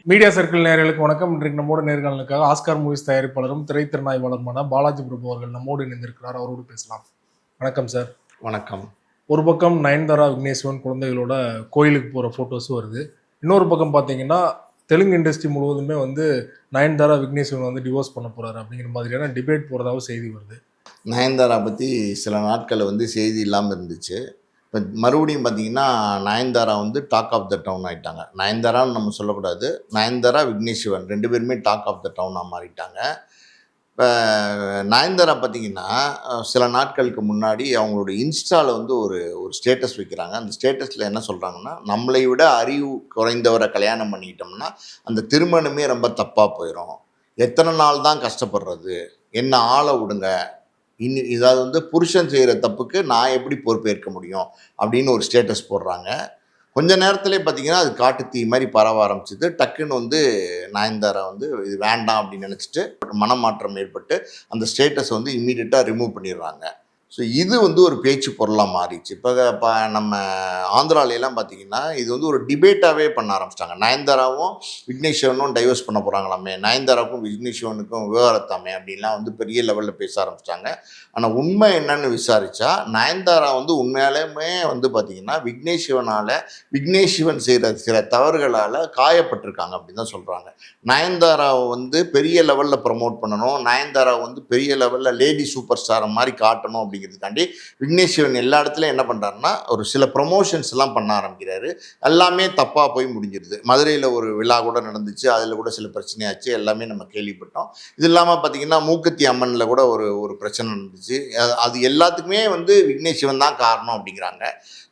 Media circle நேயர்களுக்கு வணக்கம். இன்றைக்கு நம்மோட நேர்காணலுக்காக ஆஸ்கார் மூவிஸ் தயாரிப்பாளரும் திரைத்திறனாய்வாளருமான பாலாஜி பிரபு அவர்கள் நம்மோடு இணைந்திருக்கிறார். அவரோடு பேசலாம். வணக்கம் சார். வணக்கம். ஒரு பக்கம் நயன்தாரா விக்னேஸ்வரன் குழந்தைகளோட கோயிலுக்கு போகிற ஃபோட்டோஸும் வருது. இன்னொரு பக்கம் பார்த்தீங்கன்னா தெலுங்கு இண்டஸ்ட்ரி முழுவதுமே நயன்தாரா விக்னேஸ்வரன் டிவோர்ஸ் பண்ண போகிறாரு அப்படிங்கிற மாதிரியான டிபேட் போகிறதாவும் செய்தி வருது. நயன்தாரா பற்றி சில நாட்கள் செய்தி இல்லாமல் இருந்துச்சு. இப்போ மறுபடியும் பார்த்தீங்கன்னா Nayanthara talk of the town ஆகிட்டாங்க. நயன்தாரான்னு நம்ம சொல்லக்கூடாது, நயன்தாரா விக்னேஸ்வரன் ரெண்டு பேருமே டாக் ஆஃப் த டவுனாக மாறிட்டாங்க. இப்போ நயன்தாரா பார்த்திங்கன்னா சில நாட்களுக்கு முன்னாடி அவங்களோட இன்ஸ்டாவில் ஒரு ஸ்டேட்டஸ் வைக்கிறாங்க. அந்த ஸ்டேட்டஸில் என்ன சொல்கிறாங்கன்னா, நம்மளை விட அறிவு குறைந்தவரை கல்யாணம் பண்ணிக்கிட்டோம்னா அந்த திருமணமே ரொம்ப தப்பாக போயிடும், எத்தனை நாள் தான் கஷ்டப்படுறது, என்ன ஆளை விடுங்க, இதாவது புருஷன் செய்கிற தப்புக்கு நான் எப்படி பொறுப்பேற்க முடியும் அப்படின்னு ஒரு ஸ்டேட்டஸ் போடுறாங்க. கொஞ்ச நேரத்துலேயே பார்த்தீங்கன்னா அது காட்டு தீ மாதிரி பரவ ஆரம்பிச்சிது. டக்குன்னு நயன்தாரா இது வேண்டாம் அப்படின்னு நினச்சிட்டு மனமாற்றம் ஏற்பட்டு அந்த ஸ்டேட்டஸை இம்மீடியட்டாக ரிமூவ் பண்ணிடுறாங்க. ஸோ இது ஒரு பேச்சு பொருளாக மாறிச்சு. இப்போ நம்ம ஆந்திராவிலாம் பார்த்திங்கன்னா இது ஒரு டிபேட்டாகவே பண்ண ஆரம்பிச்சிட்டாங்க. நயன்தாராவும் விக்னேஸ்வரனும் டைவர்ஸ் பண்ண போகிறாங்களாமே, நயன்தாராவுக்கும் விக்னேஸ்வரனுக்கும் விவகாரத்தாமே அப்படின்லாம் பெரிய லெவலில் பேச ஆரம்பிச்சிட்டாங்க. ஆனால் உண்மை என்னன்னு விசாரித்தா நயன்தாரா உண்மையாலுமே பார்த்திங்கன்னா விக்னேஸ்வரன் செய்கிற சில தவறுகளால் காயப்பட்டிருக்காங்க அப்படின்னு தான் சொல்கிறாங்க. நயன்தாராவை பெரிய லெவலில் ப்ரமோட் பண்ணணும், நயன்தாரா பெரிய லெவலில் லேடி சூப்பர் ஸ்டாரை மாதிரி காட்டணும் அப்படிங்கிறதுக்காண்டி விக்னேஸ்வரன் எல்லா இடத்துலையும் என்ன பண்ணுறாருன்னா ஒரு சில ப்ரொமோஷன்ஸ் எல்லாம் பண்ண ஆரம்பிக்கிறாரு. எல்லாமே தப்பாக போய் முடிஞ்சிருது. மதுரையில் ஒரு விழா கூட நடந்துச்சு, அதில் கூட சில பிரச்சனையாச்சு, எல்லாமே நம்ம கேள்விப்பட்டோம். இது இல்லாமல் பார்த்தீங்கன்னா மூக்குத்தி அம்மனில் கூட ஒரு பிரச்சனை நடந்துச்சு. அது எல்லாத்துக்குமே விக்னேஸ்வரன் தான் காரணம் அப்படிங்கிறாங்க.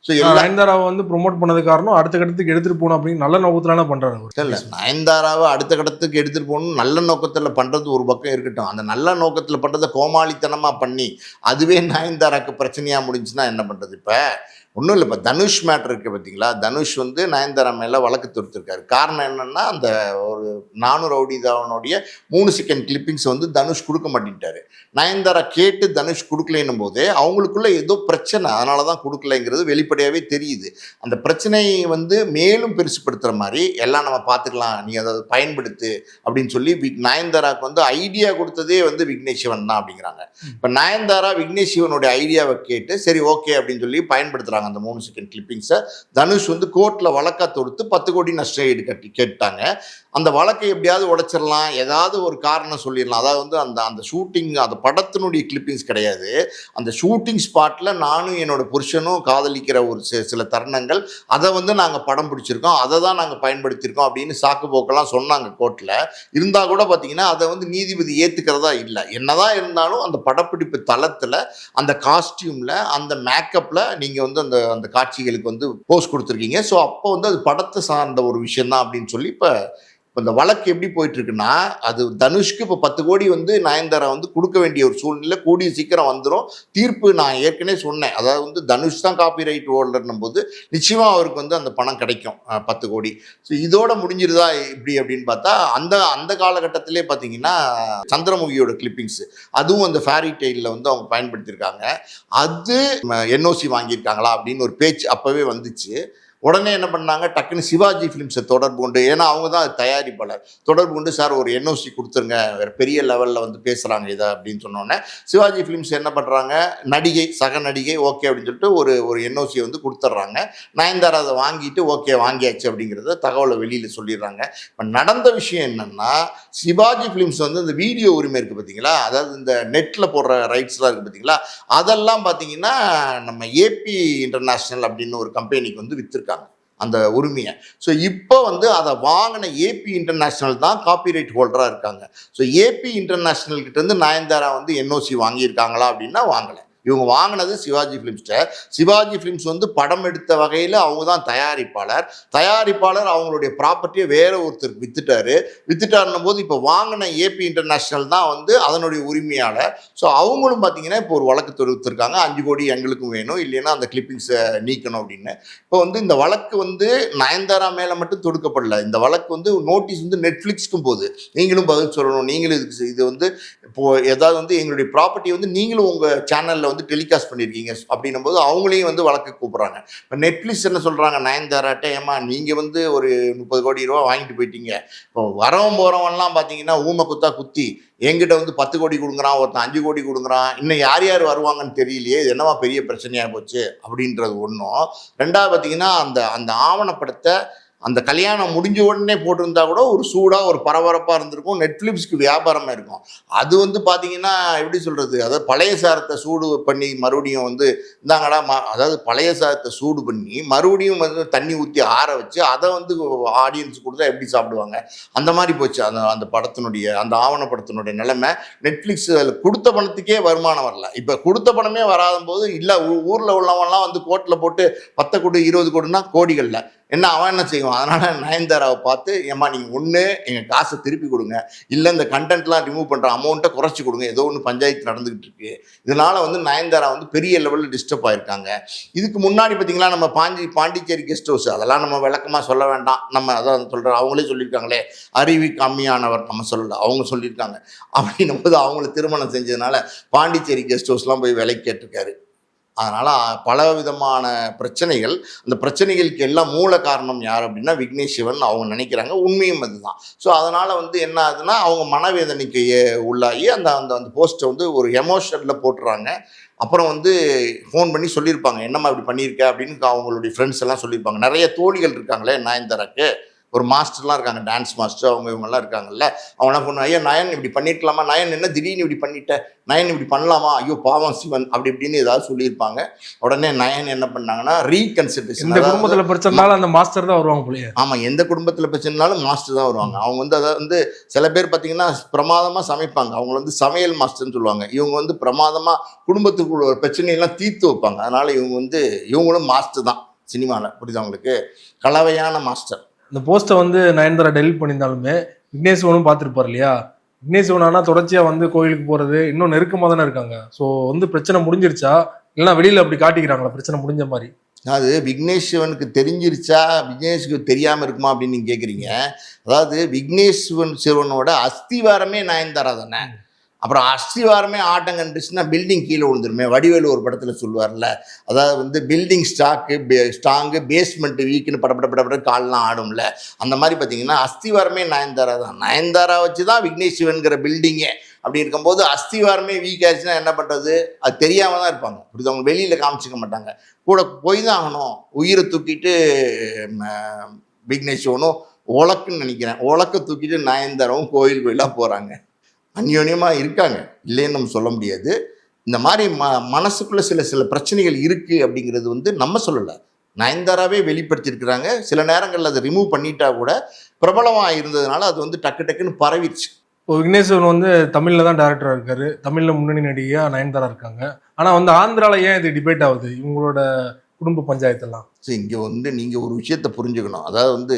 ஸோ நயன்தாராவை ப்ரொமோட் பண்ணது காரணம் அடுத்த கட்டத்துக்கு எடுத்துகிட்டு போகணும் அப்படின்னு நல்ல நோக்கத்தில் பண்ணுறாங்க. இல்லை, நயன்தாராவை அடுத்த கட்டத்துக்கு எடுத்துகிட்டு போகணும் நல்ல நோக்கத்தில் பண்ணுறது ஒரு பக்கம் இருக்கட்டும், அந்த நல்ல நோக்கத்தில் பண்ணுறதை கோமாளித்தனமாக பண்ணி அதுவே நயன்தாராக்கு பிரச்சனையாக முடிஞ்சுன்னா என்ன பண்ணுறது? இப்போ ஒன்றும் இல்லை, இப்போ தனுஷ் மேட்ரு இருக்குது பார்த்தீங்களா, தனுஷ் நயன்தாரா மேலே வழக்கு தொடுத்திருக்காரு. காரணம் என்னென்னா அந்த ஒரு 400 ரவுடிதாவனுடைய 3 செகண்ட் கிளிப்பிங்ஸ் தனுஷ் கொடுக்க மாட்டேன்ட்டாரு. நயன்தாரா கேட்டு தனுஷ் கொடுக்கலைன்னும் போதே அவங்களுக்குள்ள ஏதோ பிரச்சனை, அதனால தான் கொடுக்கலைங்கிறது வெளிப்படையாகவே தெரியுது. அந்த பிரச்சனையை மேலும் பெருசுப்படுத்துகிற மாதிரி எல்லாம் நம்ம பார்த்துக்கலாம், நீ அதை பயன்படுத்து அப்படின்னு சொல்லி நயன்தாராவுக்கு ஐடியா கொடுத்ததே விக்னேஸ்வரன் தான் அப்படிங்கிறாங்க. இப்போ நயன்தாரா விக்னேஸ்வரனுடைய ஐடியாவை கேட்டு சரி ஓகே அப்படின்னு சொல்லி பயன்படுத்துகிறாங்க. அந்த 3 செகண்ட் கிளிப்பிங்ஸை தனுஷ் கோர்ட்டில் வழக்கா தொடுத்து 10 கோடி நஷ்ட ஈடு கேட்டாங்க. அந்த வழக்கை எப்படியாவது உடைச்சிடலாம், ஏதாவது ஒரு காரணம் சொல்லிடலாம். அதாவது அந்த ஷூட்டிங், அந்த படத்தினுடைய கிளிப்பிங்ஸ் கிடையாது, அந்த ஷூட்டிங் ஸ்பாட்டில் நானும் என்னோட புருஷனும் காதலிக்கிற ஒரு சில தருணங்கள், அதை நாங்கள் படம் பிடிச்சிருக்கோம், அதை தான் நாங்கள் பயன்படுத்தியிருக்கோம் அப்படின்னு சாக்கு போக்கெல்லாம் சொன்னாங்க கோர்ட்டில். இருந்தால் கூட பார்த்தீங்கன்னா அதை நீதிபதி ஏற்றுக்கிறதா இல்லை. என்னதான் இருந்தாலும் அந்த படப்பிடிப்பு தளத்தில் அந்த காஸ்டியூமில் அந்த மேக்கப்பில் நீங்கள் அந்த காட்சிகளுக்கு போஸ்ட் கொடுத்துருக்கீங்க. ஸோ அப்போ அது படத்தை சார்ந்த ஒரு விஷயம் தான் அப்படின்னு சொல்லி இப்போ இந்த வழக்கு எப்படி போயிட்டு இருக்குன்னா, அது தனுஷ்க்கு இப்போ 10 கோடி நயன்தாரா கொடுக்க வேண்டிய ஒரு சூழ்நிலை கூடிய சீக்கிரம் வந்துடும். தீர்ப்பு நான் ஏற்கனவே சொன்னேன், அதாவது தனுஷ் தான் காப்பி ரைட் ஹோல்டர்னும் போது நிச்சயமாக அவருக்கு அந்த பணம் கிடைக்கும் 10 கோடி. ஸோ இதோட முடிஞ்சிருதா இப்படி அப்படின்னு பார்த்தா அந்த காலகட்டத்திலே பார்த்தீங்கன்னா சந்திரமுகியோட கிளிப்பிங்ஸ் அதுவும் அந்த ஃபேரி டெய்லில் அவங்க பயன்படுத்தியிருக்காங்க. அது என்ஓசி வாங்கியிருக்காங்களா அப்படின்னு ஒரு பேச்சு அப்போவே வந்துச்சு. உடனே என்ன பண்ணாங்க, டக்குன்னு சிவாஜி ஃபிலிம்ஸை தொடர்பு கொண்டு, ஏன்னா அவங்க தான் அது தயாரிப்பாளர், தொடர்பு கொண்டு சார் ஒரு என்ஓசி கொடுத்துருங்க, வேறு பெரிய லெவலில் பேசுகிறாங்க இதை அப்படின்னு சொன்னோன்னே சிவாஜி ஃபிலிம்ஸ் என்ன பண்ணுறாங்க, சக நடிகை ஓகே அப்படின்னு சொல்லிட்டு ஒரு என்ஓசியை கொடுத்துட்றாங்க. நயன்தாரா அதை வாங்கிட்டு ஓகே வாங்கியாச்சு அப்படிங்கிறத தகவலை வெளியில் சொல்லிடுறாங்க. இப்போ நடந்த விஷயம் என்னென்னா, சிவாஜி ஃபிலிம்ஸ் இந்த வீடியோ உரிமை இருக்குது பார்த்தீங்களா, அதாவது இந்த நெட்டில் போடுற ரைட்ஸ்லாம் இருக்குது பார்த்தீங்களா, அதெல்லாம் பார்த்தீங்கன்னா நம்ம ஏபி இன்டர்நேஷ்னல் அப்படின்னு ஒரு கம்பெனிக்கு விற்றுருக்காங்க அந்த உரிமையை. ஸோ இப்போ அதை வாங்கின ஏபி இன்டர்நேஷ்னல் தான் காப்பிரைட் ஹோல்டராக இருக்காங்க. ஸோ ஏபி இன்டர்நேஷ்னல் கிட்டேருந்து நயன்தாரா என்ஓசி வாங்கியிருக்காங்களா அப்படின்னா வாங்கலை. இவங்க வாங்கினது சிவாஜி ஃபிலிம்ஸ்ட. சிவாஜி ஃபிலிம்ஸ் படம் எடுத்த வகையில் அவங்க தான் தயாரிப்பாளர் அவங்களுடைய ப்ராப்பர்ட்டியை வேற ஒருத்தருக்கு வித்துட்டாருன்னும் போது இப்போ வாங்கின ஏபி இன்டர்நேஷ்னல் தான் அதனுடைய உரிமையாளர். ஸோ அவங்களும் பார்த்தீங்கன்னா இப்போ ஒரு வழக்கு தொடுத்திருக்காங்க, 5 கோடி எங்களுக்கும் வேணும், இல்லைன்னா அந்த கிளிப்பிங்ஸை நீக்கணும் அப்படின்னு. இப்போ இந்த வழக்கு நயன்தாரா மேலே மட்டும் தொடுக்கப்படல, இந்த வழக்கு நோட்டீஸ் நெட்ஃப்ளிக்ஸ்க்கும் போகுது. நீங்களும் பதில் சொல்லணும், நீங்களும் இது இப்போ ஏதாவது எங்களுடைய ப்ராப்பர்ட்டி நீங்களும் உங்கள் சேனலில் வந்து டெலிகாஸ்ட் பண்ணியிருக்கீங்க அப்படின்னும் போது அவங்களையும் வந்து வழக்கு கூப்பிட்றாங்க. இப்போ நெட்ஃப்ளிக்ஸ் என்ன சொல்கிறாங்க, நயன்தாராட்ட, ஏமா நீங்கள் வந்து ஒரு 30 கோடி ரூபா வாங்கிட்டு போயிட்டீங்க, இப்போ வரவன் போகிறவன்லாம் பார்த்தீங்கன்னா ஊமை குத்தா குத்தி என்கிட்ட வந்து 10 கோடி கொடுக்குறான், ஒருத்தன் 5 கோடி கொடுக்குறான், இன்னும் யார் யார் வருவாங்கன்னு தெரியலையே, இது என்னவா பெரிய பிரச்சனையாக போச்சு அப்படின்றது ஒன்றும். ரெண்டாவது பார்த்தீங்கன்னா அந்த அந்த ஆவணப்படத்தை அந்த கல்யாணம் முடிஞ்ச உடனே போட்டிருந்தா கூட ஒரு சூடாக ஒரு பரபரப்பாக இருந்திருக்கும், நெட்ஃப்ளிக்ஸ்க்கு வியாபாரமாக இருக்கும். அது வந்து பார்த்தீங்கன்னா எப்படி சொல்கிறது, அதாவது பழைய சாரத்தை சூடு பண்ணி மறுபடியும் வந்து இந்தாங்கடா அதாவது பழைய சாரத்தை சூடு பண்ணி மறுபடியும் வந்து தண்ணி ஊற்றி ஆற வச்சு அதை வந்து ஆடியன்ஸ் கொடுத்தா எப்படி சாப்பிடுவாங்க, அந்த மாதிரி போச்சு அந்த அந்த படத்தினுடைய அந்த ஆவணப்படத்தினுடைய நிலைமை. நெட்ஃப்ளிக்ஸ் அதில் கொடுத்த பணத்துக்கே வருமானம் வரல. இப்போ கொடுத்த பணமே வராத போது இல்லை ஊரில் உள்ளவன்லாம் வந்து கோட்டில் போட்டு 10 கோடி 20 கோடினா கோடிகளில் என்ன அவன் என்ன செய்வான். அதனால் நயன்தாராவை பார்த்து, ஏம்மா நீங்கள் ஒன்று எங்கள் காசை திருப்பி கொடுங்க, இல்லை இந்த கண்டென்ட்லாம் ரிமூவ் பண்ணுற அமௌண்ட்டை குறைச்சி கொடுங்க, ஏதோ ஒன்று பஞ்சாயத்து நடந்துக்கிட்டு இருக்கு. இதனால் வந்து நயன்தாரா வந்து பெரிய லெவலில் டிஸ்டர்ப் ஆகிருக்காங்க. இதுக்கு முன்னாடி பார்த்தீங்களா நம்ம பாண்டிச்சேரி கெஸ்ட் ஹவுஸ், அதெல்லாம் நம்ம விளக்கமாக சொல்ல வேண்டாம், நம்ம அதான் சொல்கிறோம், அவங்களே சொல்லியிருக்காங்களே, அறிவி கம்மியானவர் நம்ம சொல்லலை, அவங்க சொல்லியிருக்காங்க. அப்படின்னும் போது அவங்கள திருமணம் செஞ்சதுனால பாண்டிச்சேரி கெஸ்ட் ஹவுஸ்லாம் போய் விலை கேட்டிருக்காரு. அதனால் பல விதமான பிரச்சனைகள், அந்த பிரச்சனைகளுக்கு எல்லாம் மூல காரணம் யார் அப்படின்னா விக்னேஷ் சிவன் அவங்க நினைக்கிறாங்க. உண்மையும் அதுதான். ஸோ அதனால் வந்து என்ன ஆகுதுன்னா அவங்க மனவேதனைக்கு உள்ளாகி அந்த அந்த அந்த போஸ்ட்டை வந்து ஒரு எமோஷனில் போட்டுறாங்க. அப்புறம் வந்து ஃபோன் பண்ணி சொல்லியிருப்பாங்க, என்னம்மா இப்படி பண்ணியிருக்க அப்படின்னு அவங்களுடைய ஃப்ரெண்ட்ஸ் எல்லாம் சொல்லியிருப்பாங்க. நிறைய தோழிகள் இருக்காங்களே நயன்தாராக்கு, ஒரு மாஸ்டர்லாம் இருக்காங்க, டான்ஸ் மாஸ்டர், அவங்க இவங்கெல்லாம் இருக்காங்கல்ல. அவங்களாம் சொன்ன, ஐயா நயன் இப்படி பண்ணியிருக்கலாமா, நயன் என்ன திடீர்னு இப்படி பண்ணிட்ட, நயன் இப்படி பண்ணலாமா, ஐயோ பாவம் சிவன் அப்படி இப்படின்னு ஏதாவது சொல்லியிருப்பாங்க. உடனே நயன் என்ன பண்ணாங்கன்னா ரீகன்சிடரேஷன். இந்த குடும்பத்தில் பிரச்சனைனால அந்த மாஸ்டர் தான் வருவாங்க போலியே. ஆமாம், எந்த குடும்பத்தில் பிரச்சனைனாலும் மாஸ்டர் தான் வருவாங்க. அவங்க வந்து அதை வந்து சில பேர் பார்த்தீங்கன்னா பிரமாதமாக சமைப்பாங்க, அவங்க வந்து சமையல் மாஸ்டர்னு சொல்லுவாங்க. இவங்க வந்து பிரமாதமாக குடும்பத்துக்குள்ள ஒரு பிரச்சனையெல்லாம் தீர்த்து வைப்பாங்க. அதனால் இவங்க வந்து இவங்களும் மாஸ்டர் தான் சினிமாவில், புரியுது அவங்களுக்கு, கலவையான மாஸ்டர். இந்த போஸ்ட்டை வந்து நயன்தாரா டெலிட் பண்ணியிருந்தாலுமே விக்னேஷ் சிவனும் பார்த்துருப்பார் இல்லையா. விக்னேஷ் சிவன் ஆனால் தொடர்ச்சியாக வந்து கோயிலுக்கு போகிறது இன்னும் நெருக்கமாக தானே இருக்காங்க. ஸோ வந்து பிரச்சனை முடிஞ்சிருச்சா, இல்லைன்னா வெளியில் அப்படி காட்டிக்கிறாங்களா பிரச்சனை முடிஞ்ச மாதிரி? அது விக்னேஷ் சிவனுக்கு தெரிஞ்சிருச்சா, விக்னேஷுக்கு தெரியாமல் இருக்குமா அப்படின்னு நீங்கள் கேட்குறீங்க. அதாவது விக்னேஷ் சிவனோட அஸ்திவாரமே நயன்தாரா தானே. அப்புறம் அஸ்திவாரமே ஆட்டம் கண்டுச்சுன்னா பில்டிங் கீழே விழுந்துருமே. வடிவேலு ஒரு படத்தில் சொல்லுவார்ல, அதாவது வந்து பில்டிங் ஸ்ட்ராங்கு பேஸ்மெண்ட்டு வீக்குன்னு படப்பட கால்லாம் ஆடும்ல, அந்த மாதிரி பார்த்தீங்கன்னா அஸ்திவாரமே நயன்தாரா தான். நயன்தாரா வச்சு தான் விக்னேஷ் சிவன்கிற பில்டிங்கே. அப்படி இருக்கும்போது அஸ்திவாரமே வீக் ஆயிடுச்சுன்னா என்ன பண்ணுறது, அது தெரியாமல் தான் இருப்பாங்க. இப்படி அவங்க வெளியில் காமிச்சிக்க மாட்டாங்க, கூட போய் தான் ஆகணும். உயிரை தூக்கிட்டு விக்னேஷ் சிவனும் உலக்குன்னு நினைக்கிறேன், உலக்க தூக்கிட்டு நயன்தாராவும் கோயிலாக போகிறாங்க, அந்யோன்யமாக இருக்காங்க, இல்லைன்னு நம்ம சொல்ல முடியாது. இந்த மாதிரி மனசுக்குள்ளே சில பிரச்சனைகள் இருக்குது அப்படிங்கிறது வந்து நம்ம சொல்லலை, நயன்தாராவே வெளிப்படுத்தியிருக்கிறாங்க. சில நேரங்களில் அதை ரிமூவ் பண்ணிட்டா கூட பிரபலமாக இருந்ததுனால அது வந்து டக்குன்னு பரவிடுச்சு. இப்போ விக்னேஷ் சிவன் வந்து தமிழில் தான் டேரக்டராக இருக்காரு, தமிழில் முன்னணி நடிகையாக நயன்தாரா இருக்காங்க. ஆனால் வந்து ஆந்திராவில் ஏன் இது டிபேட் ஆகுது, இவங்களோட குடும்ப பஞ்சாயத்தெல்லாம்? ஸோ இங்கே வந்து நீங்கள் ஒரு விஷயத்தை புரிஞ்சுக்கணும். அதாவது வந்து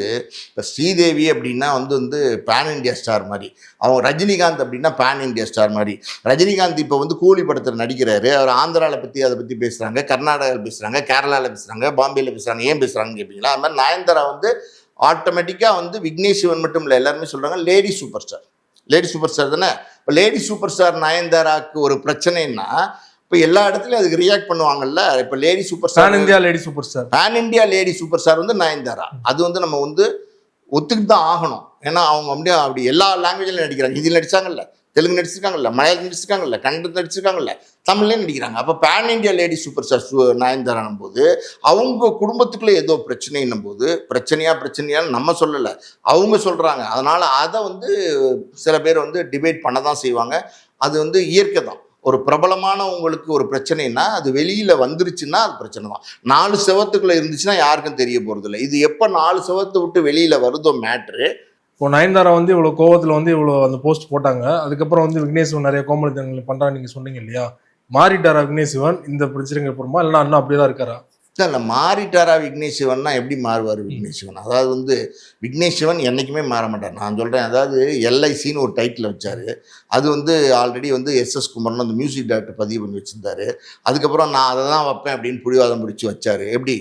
இப்போ ஸ்ரீதேவி அப்படின்னா வந்து பேன் இண்டியா ஸ்டார் மாதிரி, அவங்க ரஜினிகாந்த் அப்படின்னா பேன் இண்டியா ஸ்டார் மாதிரி. ரஜினிகாந்த் இப்போ வந்து கூலி படத்தில் நடிக்கிறாரு, அவர் ஆந்திராவில் அதை பற்றி பேசுகிறாங்க, கர்நாடகாவில் பேசுகிறாங்க, கேரளாவில் பேசுகிறாங்க, பாம்பேயில் பேசுகிறாங்க. ஏன் பேசுகிறாங்கன்னு கேட்பீங்களா? அது மாதிரி நயன்தாரா வந்து ஆட்டோமேட்டிக்காக வந்து விக்னேஷ் சிவன் மட்டும் இல்லை, எல்லாருமே சொல்கிறாங்க lady super star. Lady super star தானே. இப்போ லேடி சூப்பர் ஸ்டார் நயன்தாராக்கு ஒரு பிரச்சனைன்னா இப்போ எல்லா இடத்துலையும் அதுக்கு ரியாக்ட் பண்ணுவாங்கல்ல. இப்போ lady super star, pan India lady super star, pan India lady super star வந்து நயன்தாரா. அது வந்து நம்ம வந்து ஒத்துக்கிட்டு தான் ஆகணும். ஏன்னா அவங்க அப்படியே அப்படி எல்லா லாங்குவேஜில் நடிக்கிறாங்க. ஹிந்தியில் நடிச்சாங்கல்ல, தெலுங்கு நடிச்சிருக்காங்கல்ல, மலையாளம் நடிச்சிருக்காங்கல்ல, கன்னடம் நடிச்சிருக்காங்கல்ல, தமிழ்லேயும் நடிக்கிறாங்க. அப்போ pan India lady super star நயன்தாரானும் போது அவங்க குடும்பத்துக்குள்ளே ஏதோ பிரச்சனைன்னும் போது பிரச்சனையான்னு நம்ம சொல்லலை, அவங்க சொல்கிறாங்க. அதனால் அதை வந்து சில பேர் வந்து டிபேட் பண்ண தான் செய்வாங்க. அது வந்து இயற்கை தான். ஒரு பிரபலமான உங்களுக்கு ஒரு பிரச்சனைனா அது வெளியில் வந்துருச்சுன்னா அது பிரச்சனை தான். 4 செவத்துக்குள்ளே இருந்துச்சுன்னா யாருக்கும் தெரிய போகிறதில்ல. இது எப்போ 4 செவத்தை விட்டு வெளியில் வருதோ மேட்ரு. இப்போ நயன்தாரா வந்து இவ்வளோ கோவத்தில் வந்து இவ்வளோ அந்த போஸ்ட் போட்டாங்க, அதுக்கப்புறம் வந்து விக்னேஷ் சிவன் நிறைய கோமலித்தனங்கள் பண்ணுறான்னு நீங்கள் சொன்னீங்க இல்லையா. மாறிட்டாரா விக்னேஷ் சிவன் இந்த பிரச்சனைக்கு அப்புறமா, இல்லைன்னா இன்னும் அப்படியே தான் இருக்காரா? இல்லை, மாறிட்டாரா விக்னேஷ் சிவன்னா எப்படி மாறுவார் விக்னேஷ் சிவன்? அதாவது வந்து விக்னேஷ் சிவன் என்றைக்குமே மாற மாட்டார். நான் சொல்கிறேன், அதாவது எல்ஐசின்னு ஒரு டைட்டில் வச்சார். அது வந்து ஆல்ரெடி வந்து எஸ்எஸ் குமரன் அந்த மியூசிக் டைரக்டர் பதிவு பண்ணி வச்சுருந்தாரு. அதுக்கப்புறம் நான் அதை தான் வைப்பேன் அப்படின்னு பிடிவாதம் பிடிச்சி வச்சார். எப்படி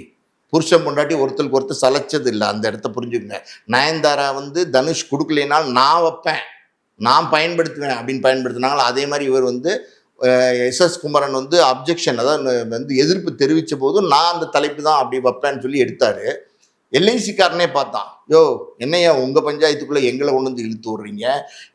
புருஷன் பொண்டாட்டி ஒருத்தருக்கு ஒருத்தர் சலைச்சது இல்லை, அந்த இடத்த புரிஞ்சுக்கங்க. நயன்தாரா வந்து தனுஷ் கொடுக்கலைனால் நான் வைப்பேன், நான் பயன்படுத்துவேன் அப்படின்னு பயன்படுத்தினாங்களோ அதே மாதிரி இவர் வந்து எஸ்எஸ் குமரன் வந்து அப்ஜெக்ஷன், அதாவது வந்து எதிர்ப்பு தெரிவித்த போதும் நான் அந்த தலைப்பு தான் அப்படி வைப்பேன்னு சொல்லி எடுத்தார். எல்ஐசிக்காரனே பார்த்தான், யோ என்னையா உங்கள் பஞ்சாயத்துக்குள்ளே எங்களை கொண்டு வந்து இழுத்து விட்றீங்க,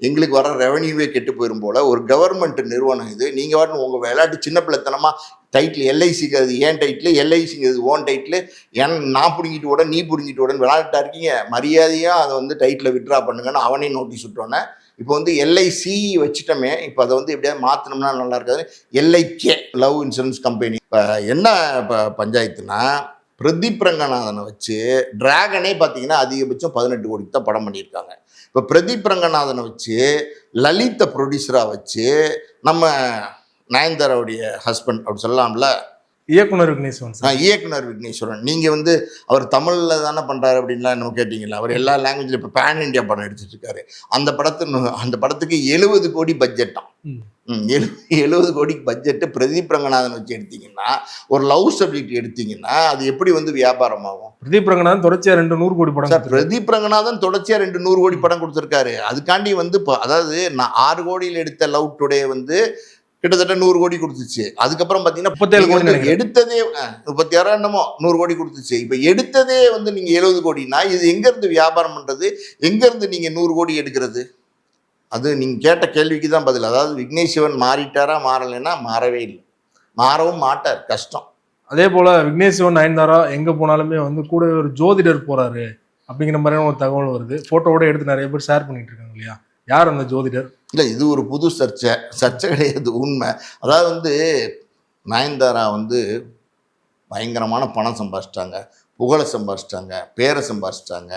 எங்களுக்கு வர ரெவன்யூவே கெட்டு போயிடும் போல், ஒரு கவர்மெண்ட் நிறுவனம் இது, நீங்கள் வாட்டு உங்கள் விளையாட்டு சின்ன பிள்ளைத்தனமாக டைட்டில் எல்ஐசிக்கு அது ஏன் டைட்டில், எல்ஐசிங்கிறது ஓன் டைட்டில், ஏன் நான் பிடிங்கிட்டு விட நீ பிடிங்கிட்டு விடன்னு விளையாட்டா இருக்கீங்க, மரியாதையாக அதை வந்து டைட்டில் விட்ரா பண்ணுங்கன்னு அவனே நோட்டீஸ் விட்டோன்னே இப்போ வந்து எல்ஐசி வச்சுட்டோமே, இப்போ அதை வந்து எப்படியாவது மாற்றினோம்னா நல்லா இருக்காது. எல்ஐகே லவ் இன்சூரன்ஸ் கம்பெனி. இப்போ என்ன இப்போ பஞ்சாயத்துனா, பிரதீப் ரங்கநாதனை வச்சு டிராகனே பார்த்தீங்கன்னா அதிகபட்சம் 18 கோடிக்கு தான் படம் பண்ணியிருக்காங்க. இப்போ பிரதீப் ரங்கநாதனை வச்சு லலித்தை ப்ரொடியூசராக வச்சு நம்ம நயன்தாராவுடைய ஹஸ்பண்ட் அப்படி சொல்லலாம்ல, இயக்குனர் விக்னேஸ்வரன் சார். இயக்குனர் விக்னேஸ்வரன். நீங்கள் வந்து அவர் தமிழில் தானே பண்ணுறாரு அப்படின்லாம் என்ன கேட்டிங்களா? அவர் எல்லா லாங்குவேஜில் இப்போ பேன் இண்டியா படம் எடுத்துட்டு இருக்காரு. அந்த படத்துக்கு 70 கோடி பட்ஜெட்டாம். 70 கோடிக்கு பட்ஜெட்டு பிரதீப் ரங்கநாதன் வச்சு எடுத்தீங்கன்னா, ஒரு லவ் சப்ஜெக்ட் எடுத்தீங்கன்னா அது எப்படி வந்து வியாபாரம் ஆகும்? பிரதீப் ரங்கநாதன் தொடர்ச்சியா 200 கோடி படம். பிரதீப் ரங்கநாதன் தொடர்ச்சியா 200 கோடி படம் கொடுத்துருக்காரு. அதுக்காண்டி வந்து இப்போ அதாவது நான் 6 கோடியில் எடுத்த லவ் டுடே வந்து கிட்டத்தட்ட 100 கோடி கொடுத்துச்சு. அதுக்கப்புறம் பார்த்தீங்கன்னா 37 கோடி எடுத்ததே 36 என்னமோ 100 கோடி கொடுத்துச்சு. இப்போ எடுத்ததே வந்து நீங்கள் 70 கோடினா இது எங்கேருந்து வியாபாரம் பண்ணுறது, எங்கேருந்து நீங்கள் 100 கோடி எடுக்கிறது? அது நீங்கள் கேட்ட கேள்விக்கு தான் பதில். அதாவது விக்னேஷ் சிவன் மாறிட்டாரா மாறலைன்னா மாறவே இல்லை, மாறவும் மாட்டார், கஷ்டம். அதே போல் விக்னேஷ் சிவன் நயன்தாரா எங்கே போனாலுமே வந்து கூட ஒரு ஜோதிடர் போகிறாரு அப்படிங்கிற மாதிரியான ஒரு தகவல் வருது. ஃபோட்டோவோட எடுத்து நிறைய பேர் ஷேர் பண்ணிட்டு இருக்காங்க இல்லையா? யார் அந்த ஜோதிடர்? இல்லை, இது ஒரு புது சர்ச்சை கிடையாது, உண்மை. அதாவது வந்து நயன்தாரா வந்து பயங்கரமான பணம் சம்பாதிச்சிட்டாங்க, புகழை சம்பாதிச்சிட்டாங்க, பேரை சம்பாதிச்சிட்டாங்க,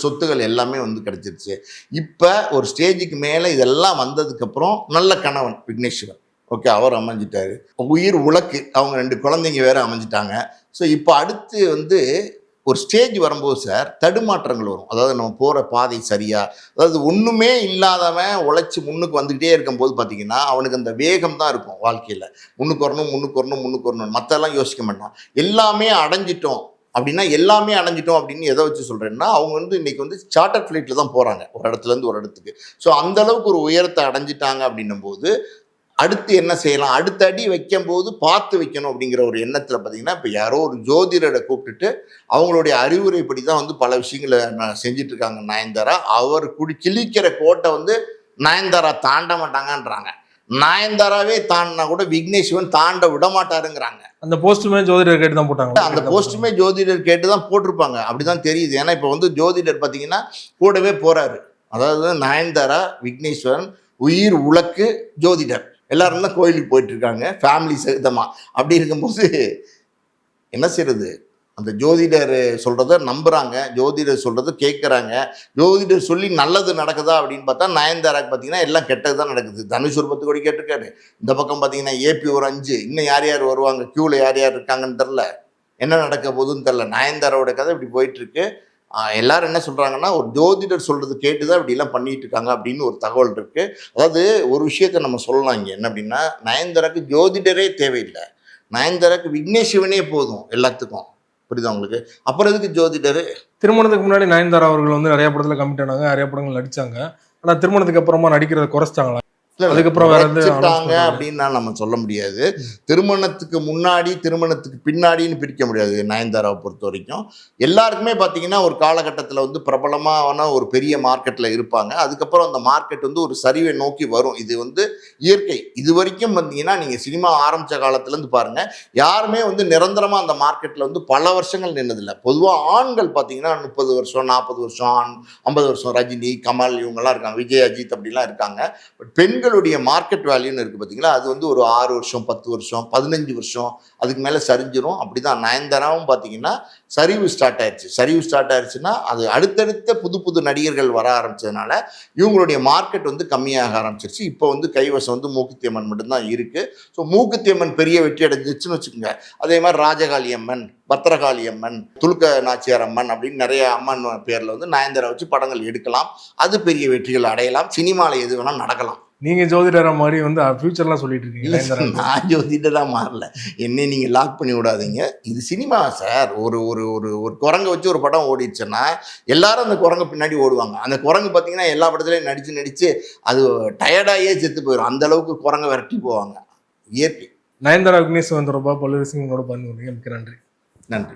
சொத்துக்கள் எல்லாமே வந்து கிடச்சிருச்சு. இப்போ ஒரு ஸ்டேஜுக்கு மேலே இதெல்லாம் வந்ததுக்கப்புறம் நல்ல கணவன் விக்னேஷ் சிவன், ஓகே, அவர் அமைஞ்சிட்டாரு. உயிர் உலக்கு, அவங்க 2 குழந்தைங்க வேறு அமைஞ்சிட்டாங்க. ஸோ இப்போ அடுத்து வந்து ஒரு ஸ்டேஜ் வரும்போது சார் தடுமாற்றங்கள் வரும். அதாவது நம்ம போகிற பாதை சரியா, அதாவது ஒன்றுமே இல்லாதவன் உழைச்சி முன்னுக்கு வந்துக்கிட்டே இருக்கும்போது பார்த்தீங்கன்னா அவனுக்கு அந்த வேகம் தான் இருக்கும் வாழ்க்கையில். முன்னுக்கு வரணும், மற்றெல்லாம் யோசிக்க மாட்டான். எல்லாமே அடைஞ்சிட்டோம் அப்படின்னு எதை வச்சு சொல்கிறேன்னா, அவங்க வந்து இன்றைக்கி வந்து சார்ட்டர் ஃப்ளைட்டில் தான் போகிறாங்க ஒரு இடத்துலேருந்து ஒரு இடத்துக்கு. ஸோ அந்தளவுக்கு ஒரு உயரத்தை அடைஞ்சிட்டாங்க அப்படின்னும் போது அடுத்து என்ன செய்யலாம், அடுத்த அடி வைக்கும்போது பார்த்து வைக்கணும் அப்படிங்கிற ஒரு எண்ணத்தில் பார்த்தீங்கன்னா இப்போ யாரோ ஒரு ஜோதிடரை கூப்பிட்டுட்டு அவங்களுடைய அறிவுரைப்படி தான் வந்து பல விஷயங்களை செஞ்சுட்டு இருக்காங்க நயன்தாரா. அவர் கிழிக்கிற கோட்டை வந்து நயன்தாரா தாண்ட மாட்டாங்கன்றாங்க. நயன்தாராவே தாண்டினா கூட விக்னேஷ் சிவன் தாண்ட விட மாட்டாருங்கிறாங்க. அந்த போஸ்ட்டுமே ஜோதிடர் கேட்டு தான் போட்டாங்க. அந்த போஸ்ட்டுமே ஜோதிடர் கேட்டு தான் போட்டிருப்பாங்க, அப்படிதான் தெரியுது. ஏன்னா இப்போ வந்து ஜோதிடர் பார்த்தீங்கன்னா கூடவே போறாரு. அதாவது நயன்தாரா, விக்னேஸ்வரன், உயிர் உலக்கு, ஜோதிடர் எல்லாரும் தான் கோயிலுக்கு போயிட்டு இருக்காங்க ஃபேமிலி சகிதமா. அப்படி இருக்கும்போது என்ன செய்யறது? அந்த ஜோதிடர் சொல்கிறத நம்புகிறாங்க, ஜோதிடர் சொல்கிறத கேட்குறாங்க. ஜோதிடர் சொல்லி நல்லது நடக்குதா அப்படின்னு பார்த்தா நயன்தாராக்கு பார்த்தீங்கன்னா எல்லாம் கெட்டது தான் நடக்குது. தனுஷ் ஒரு 10 கோடி கேட்டிருக்காரு. இந்த பக்கம் பார்த்தீங்கன்னா ஏபி ஒரு 5, இன்னும் யார் யார் வருவாங்க, க்யூவில் யார் யார் இருக்காங்கன்னு தெரில, என்ன நடக்க போகுதுன்னு தெரில. நயன்தாராவோட கதை இப்படி போயிட்டுருக்கு. எல்லாரும் என்ன சொல்கிறாங்கன்னா, ஒரு ஜோதிடர் சொல்கிறது கேட்டு தான் இப்படிலாம் பண்ணிகிட்டு இருக்காங்க அப்படின்னு ஒரு தகவல் இருக்குது. அதாவது ஒரு விஷயத்த நம்ம சொல்லலாம் இங்கே, என்ன அப்படின்னா, நயன்தாராக்கு ஜோதிடரே தேவையில்லை, நயன்தாராக்கு விக்னேஷ் சிவனே போதும் எல்லாத்துக்கும். புரியுதா உங்களுக்கு? அப்புறம் எதுக்கு ஜோதிடர்? திருமணத்துக்கு முன்னாடி நயன்தாரா அவர்கள் வந்து நிறைய படத்துல கமிட் ஆனாங்க, நிறைய படங்கள் நடிச்சாங்க. ஆனா திருமணத்துக்கு அப்புறமா நடிக்கிறத குறைச்சிட்டாங்களா? அதுக்கப்புறம் வேற அப்படின்னு நம்ம சொல்ல முடியாது. திருமணத்துக்கு முன்னாடி திருமணத்துக்கு பின்னாடின்னு பிரிக்க முடியாது. நயன்தாராவை பொறுத்த வரைக்கும் எல்லாருக்குமே பார்த்தீங்கன்னா ஒரு காலகட்டத்தில் வந்து பிரபலமான ஒரு பெரிய மார்க்கெட்டில் இருப்பாங்க. அதுக்கப்புறம் அந்த மார்க்கெட் வந்து ஒரு சரிவை நோக்கி வரும். இது வந்து இயற்கை. இது வரைக்கும் பார்த்தீங்கன்னா நீங்கள் சினிமா ஆரம்பித்த காலத்துலேருந்து பாருங்கள், யாருமே வந்து நிரந்தரமாக அந்த மார்க்கெட்டில் வந்து பல வருஷங்கள் நின்னதில்லை. பொதுவாக ஆண்கள் பார்த்தீங்கன்னா 30 வருஷம் 40 வருஷம் 50 வருஷம் ரஜினி, கமல் இவங்கெல்லாம் இருக்காங்க, விஜய், அஜித் அப்படிலாம் இருக்காங்க. பட் பெண்களுடைய மார்க்கெட் வேல்யூன்னு இருக்குது பார்த்தீங்களா, அது வந்து ஒரு 6 வருஷம் 10 வருஷம் 15 வருஷம் அதுக்கு மேலே சரிஞ்சிரும். அப்படி தான் நயன்தாராவும் பார்த்தீங்கன்னா சரிவு ஸ்டார்ட் ஆயிடுச்சுன்னா அது அடுத்தடுத்த புது புது நடிகர்கள் வர ஆரம்பித்ததுனால இவங்களுடைய மார்க்கெட் வந்து கம்மியாக ஆரம்பிச்சிருச்சு. இப்போ வந்து கைவசம் வந்து மூக்குத்தி அம்மன் மட்டும்தான் இருக்குது. ஸோ மூக்குத்தி அம்மன் பெரிய வெற்றி அடைஞ்சிச்சுன்னு வச்சுக்கோங்க. அதே மாதிரி ராஜகாளி அம்மன், பத்திரகாளி அம்மன், துலுக்க நாச்சியார் அம்மன் அப்படின்னு நிறைய அம்மன் பேரில் வந்து நயன்தாரா வச்சு படங்கள் எடுக்கலாம். அது பெரிய வெற்றிகள் அடையலாம். சினிமாவில் எது வேணால் நடக்கலாம். நீங்க ஜோதிடரா மாதிரி வந்து ஃபியூச்சர்லாம் சொல்லிட்டு இருக்கீங்க. நான் ஜோதிடரா மாறல, என்னை நீங்க லாக் பண்ணி விடாதீங்க. இது சினிமா சார். ஒரு ஒரு ஒரு ஒரு குரங்கை வச்சு ஒரு படம் ஓடிடுச்சுன்னா எல்லாரும் அந்த குரங்கு பின்னாடி ஓடுவாங்க. அந்த குரங்கு பார்த்தீங்கன்னா எல்லா படத்துலையும் நடிச்சு அது டயர்டாயே செத்து போயிடும். அந்த அளவுக்கு குரங்கை விரட்டி போவாங்க. இயற்கை. நயன்தாரா விக்னேஸ்வரன் தொடர்பாக பல்வேறு விஷயங்களோட பண்ணி மிக்க நன்றி. நன்றி.